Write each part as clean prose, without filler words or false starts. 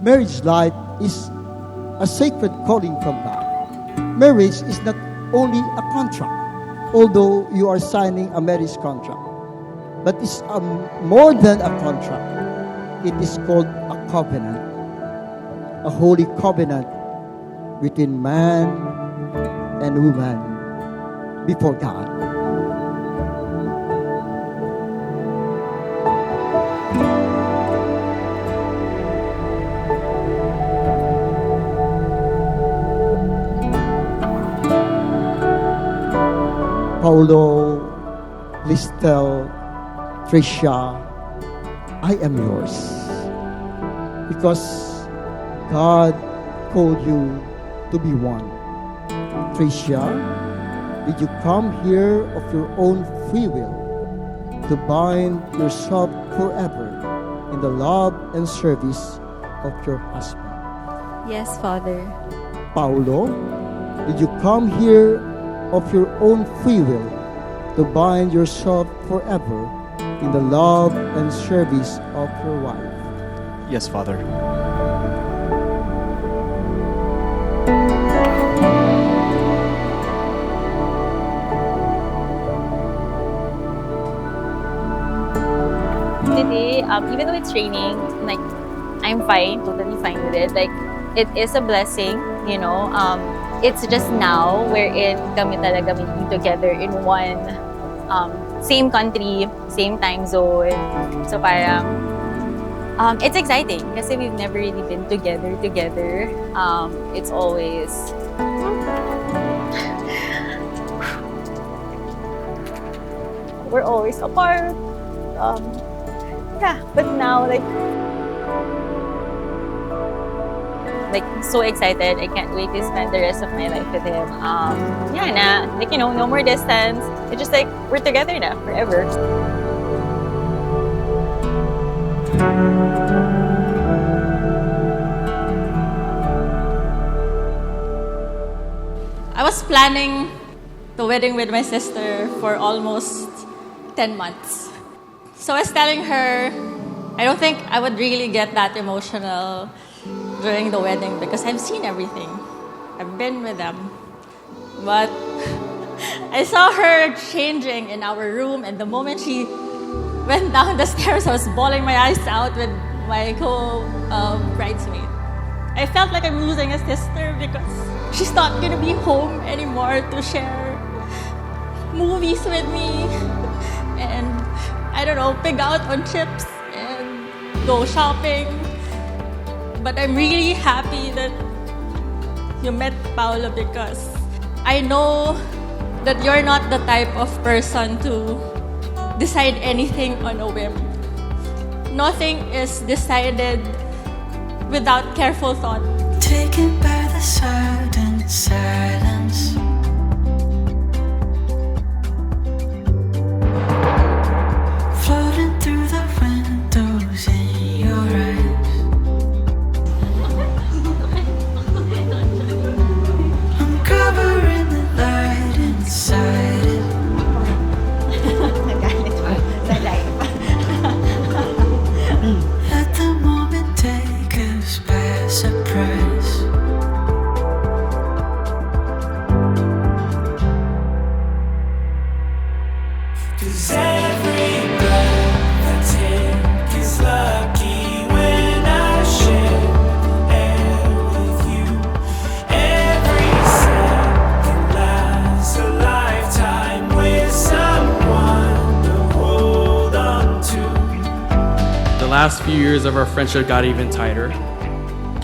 Marriage life is a sacred calling from God. Marriage is not only a contract, although you are signing a marriage contract, but it's more than a contract. It is called a covenant, a holy covenant between man and woman before God. Paolo, please tell Tricia, I am yours. Because God called you to be one. Tricia, did you come here of your own free will to bind yourself forever in the love and service of your husband? Yes, Father. Paolo, did you come here of your own free will to bind yourself forever in the love and service of your wife? Yes, Father. Today, even though it's raining, like, I'm fine, totally fine with it. Like, it is a blessing, you know. It's just now wherein kami talaga meeting together in one same country, same time zone. So parang it's exciting kasi we've never really been together. It's always we're always apart. Yeah, but now like so excited. I can't wait to spend the rest of my life with him. No more distance. It's just like we're together now forever. I was planning the wedding with my sister for almost 10 months. So I was telling her, I don't think I would really get that emotional during the wedding because I've seen everything. I've been with them. But I saw her changing in our room, and the moment she went down the stairs, I was bawling my eyes out with my co-bridesmaid. I felt like I'm losing a sister because she's not gonna be home anymore to share movies with me and, I don't know, pig out on chips and go shopping. But I'm really happy that you met Paolo because I know that you're not the type of person to decide anything on a whim. Nothing is decided without careful thought. Taken by the sudden silence, floating through the windows in your eyes. Uncovering the light inside it. Let the moment take us by surprise. 'Cause every breath I take is lucky when I share air with you. Every second lasts a lifetime with someone to hold on to. The last few years of our friendship got even tighter.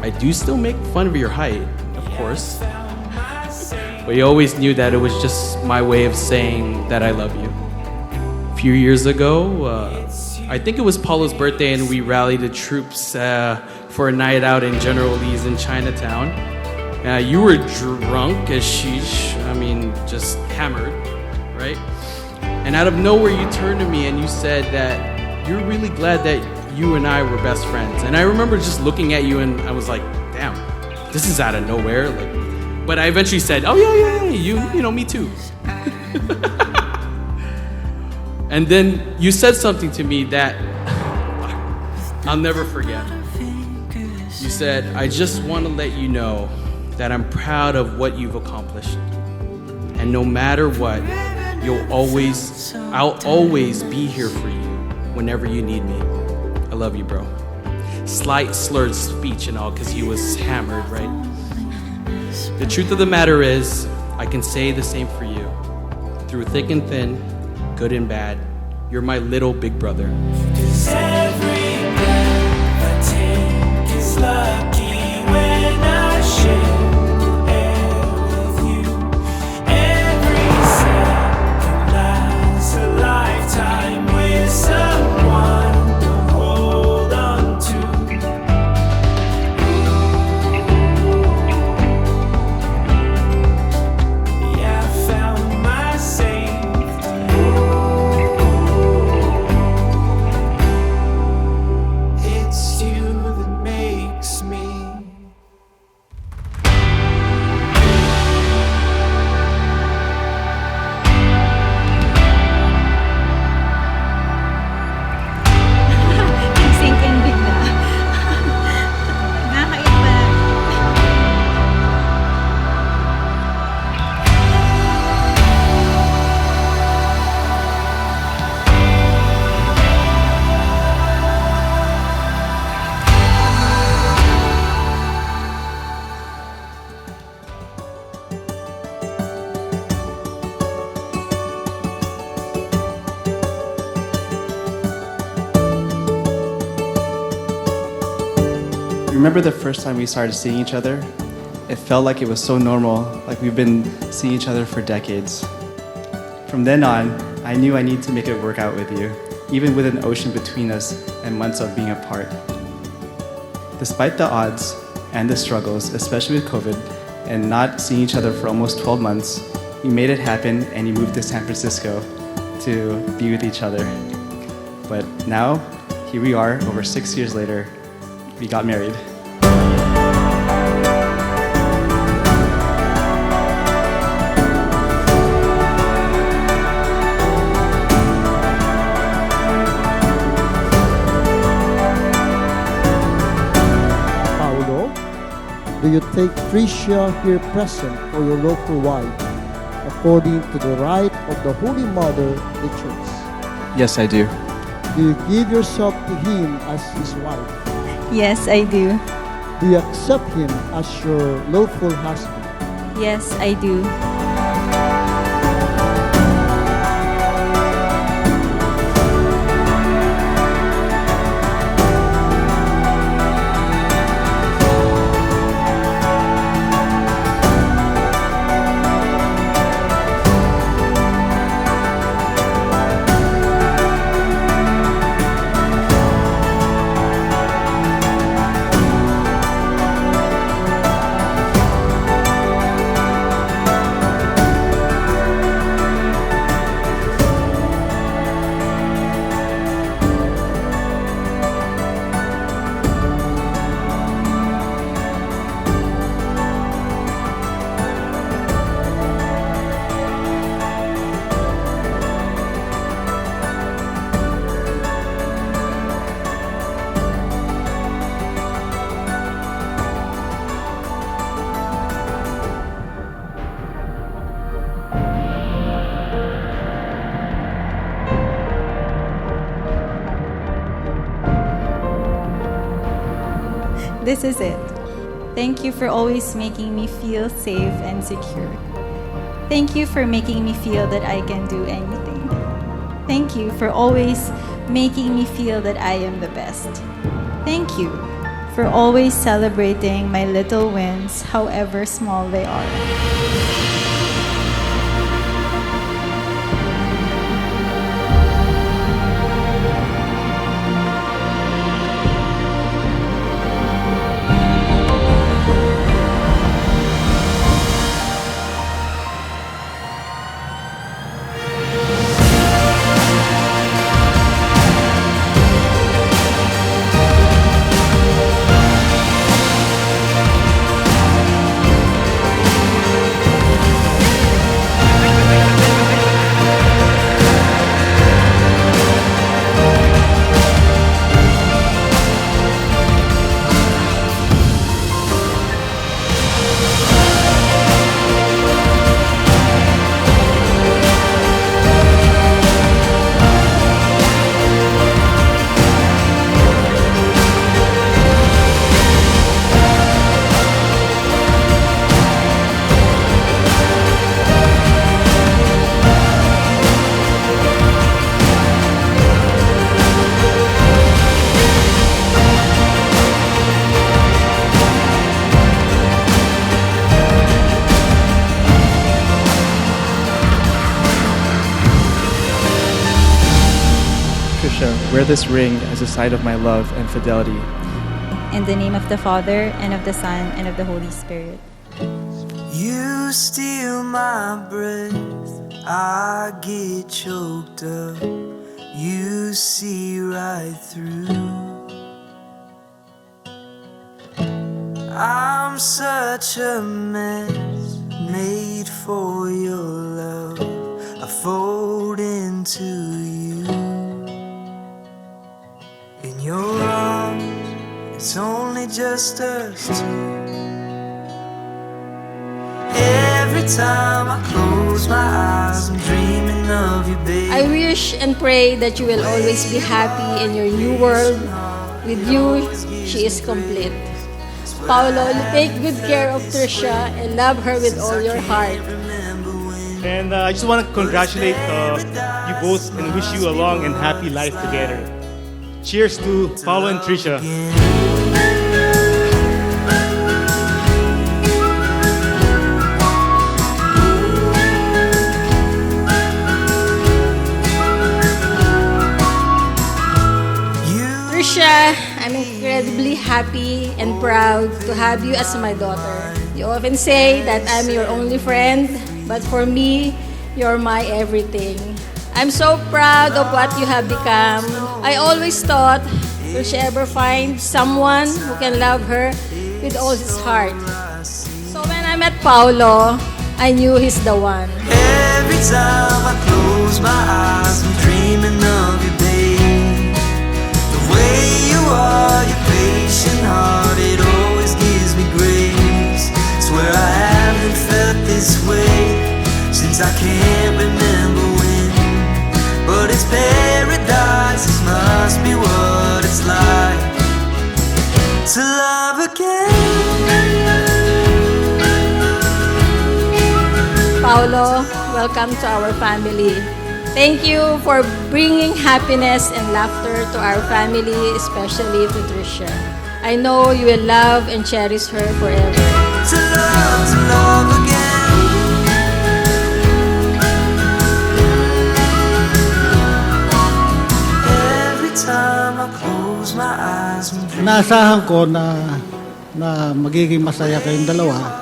I do still make fun of your height, of course. But you always knew that it was just my way of saying that I love you. A few years ago, I think it was Paolo's birthday, and we rallied the troops for a night out in General Lee's in Chinatown. You were drunk as sheesh, just hammered, right? And out of nowhere, you turned to me and you said that you're really glad that you and I were best friends. And I remember just looking at you and I was like, damn, this is out of nowhere. But I eventually said, oh yeah, you know, me too. And then you said something to me that I'll never forget. You said, I just want to let you know that I'm proud of what you've accomplished. And no matter what, I'll always be here for you whenever you need me. I love you, bro. Slight slurred speech and all because he was hammered, right? The truth of the matter is, I can say the same for you. Through thick and thin, good and bad, you're my little big brother. 'Cause every breath I take is lucky when I share air with you. Every second lasts a lifetime with someone to hold on to. Yeah, I found my safety. It's you that makes me. Sink in bigla. Nakakaiba. Remember the first time we started seeing each other? It felt like it was so normal, like we've been seeing each other for decades. From then on, I knew I needed to make it work out with you, even with an ocean between us and months of being apart. Despite the odds and the struggles, especially with COVID, and not seeing each other for almost 12 months, we made it happen and you moved to San Francisco to be with each other. But now, here we are, over 6 years later, we got married. Paolo, do you take Tricia here present for your local wife according to the rite of the Holy Mother, the Church? Yes, I do. Do you give yourself to him as his wife? Yes, I do. Do you accept him as your lawful husband? Yes, I do. This is it. Thank you for always making me feel safe and secure. Thank you for making me feel that I can do anything. Thank you for always making me feel that I am the best. Thank you for always celebrating my little wins, however small they are. Tricia, wear this ring as a sign of my love and fidelity. In the name of the Father, and of the Son, and of the Holy Spirit. You steal my breath, I get choked up. You see right through. I'm such a mess, made for your love. I fold into you. In your arms, it's only just us two. Every time I close my eyes, I'm dreaming of you, baby. I wish and pray that you will always be happy in your new world. With you, she is complete. Paolo, you take good care of Tricia and love her with all your heart. And I just want to congratulate you both and wish you a long and happy life together. Cheers to Paolo and Tricia. Tricia, I'm incredibly happy and proud to have you as my daughter. You often say that I'm your only friend, but for me, you're my everything. I'm so proud of what you have become. I always thought, will she ever find someone who can love her with all his heart? So when I met Paolo, I knew he's the one. Every time I close my eyes, I'm dreaming of you, babe. The way you are, your patient heart, it always gives me grace. Swear I haven't felt this way since I can't remember when. But it's paradise, it must be what it's like to love again. Paolo, welcome to our family. Thank you for bringing happiness and laughter to our family, especially to Tricia. I know you will love and cherish her forever. To love again. Every time I close my eyes, I'm dreaming. Naasahan ko na magiging masaya kayong dalawa.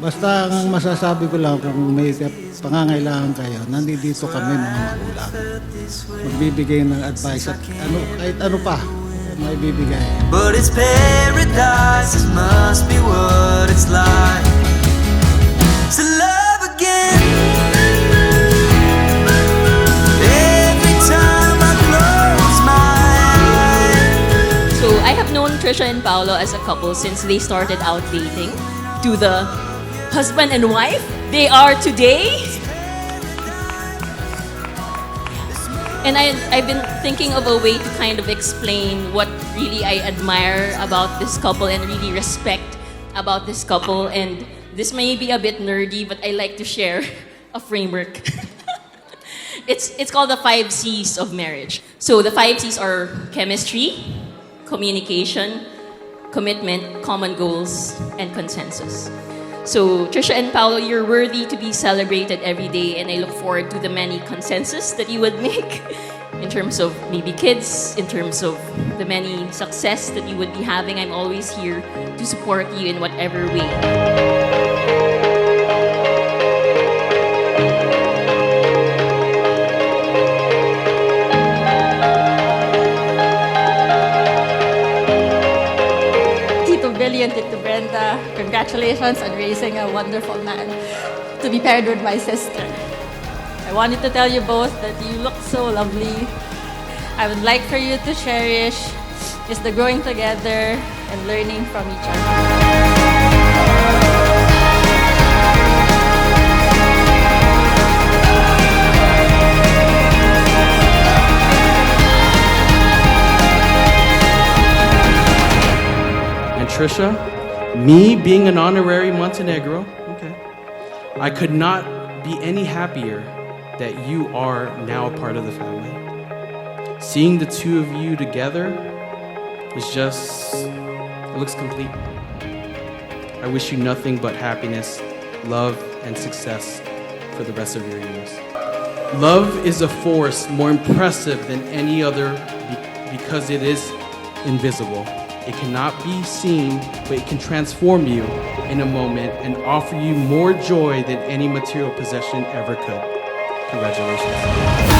Basta ang masasabi ko lang kung may pangangailangan kayo, nandito kami mga magulang. Magbibigay ng advice at kahit ano pa may bibigay. But it's paradise, it must be what it's like to love again. Every time I close my eyes. So I have known Tricia and Paolo as a couple since they started out dating. To the husband and wife they are today. And I've been thinking of a way to kind of explain what really I admire about this couple and really respect about this couple. And this may be a bit nerdy, but I like to share a framework. It's called the 5 C's of marriage. So the 5 C's are chemistry, communication, commitment, common goals, and consensus. So, Tricia and Paolo, you're worthy to be celebrated every day, and I look forward to the many consensus that you would make in terms of maybe kids, in terms of the many success that you would be having. I'm always here to support you in whatever way. Billy and Tito Brenda, congratulations on raising a wonderful man to be paired with my sister. I wanted to tell you both that you look so lovely. I would like for you to cherish is the growing together and learning from each other. Tricia, me being an honorary Montenegro, okay, I could not be any happier that you are now a part of the family. Seeing the two of you together is just, it looks complete. I wish you nothing but happiness, love, and success for the rest of your years. Love is a force more impressive than any other because it is invisible. It cannot be seen, but it can transform you in a moment and offer you more joy than any material possession ever could. Congratulations.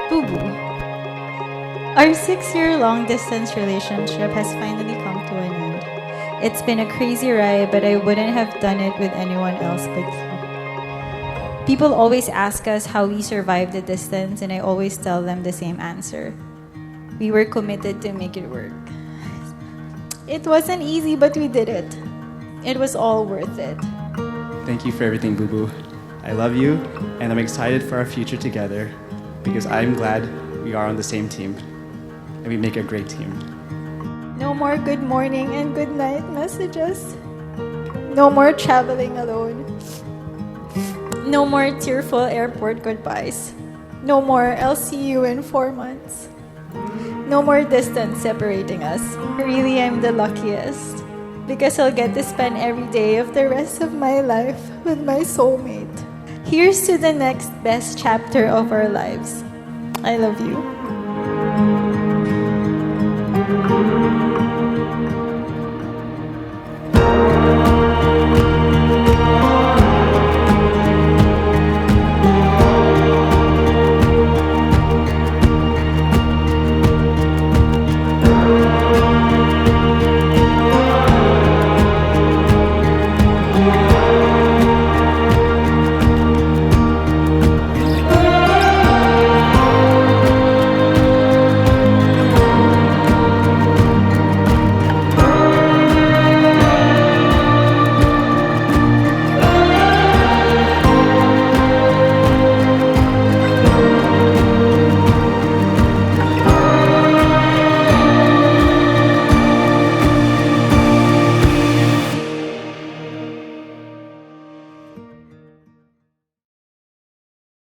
Boo Boo. Our 6-year long distance relationship has finally come to an end. It's been a crazy ride, but I wouldn't have done it with anyone else but you. People always ask us how we survived the distance, and I always tell them the same answer. We were committed to make it work. It wasn't easy, but we did it. It was all worth it. Thank you for everything, Boo Boo. I love you, and I'm excited for our future together because I'm glad we are on the same team, and we make a great team. No more good morning and good night messages. No more traveling alone. No more tearful airport goodbyes. No more I'll see you in 4 months. No more distance separating us. Really, I'm the luckiest because I'll get to spend every day of the rest of my life with my soulmate. Here's to the next best chapter of our lives. I love you.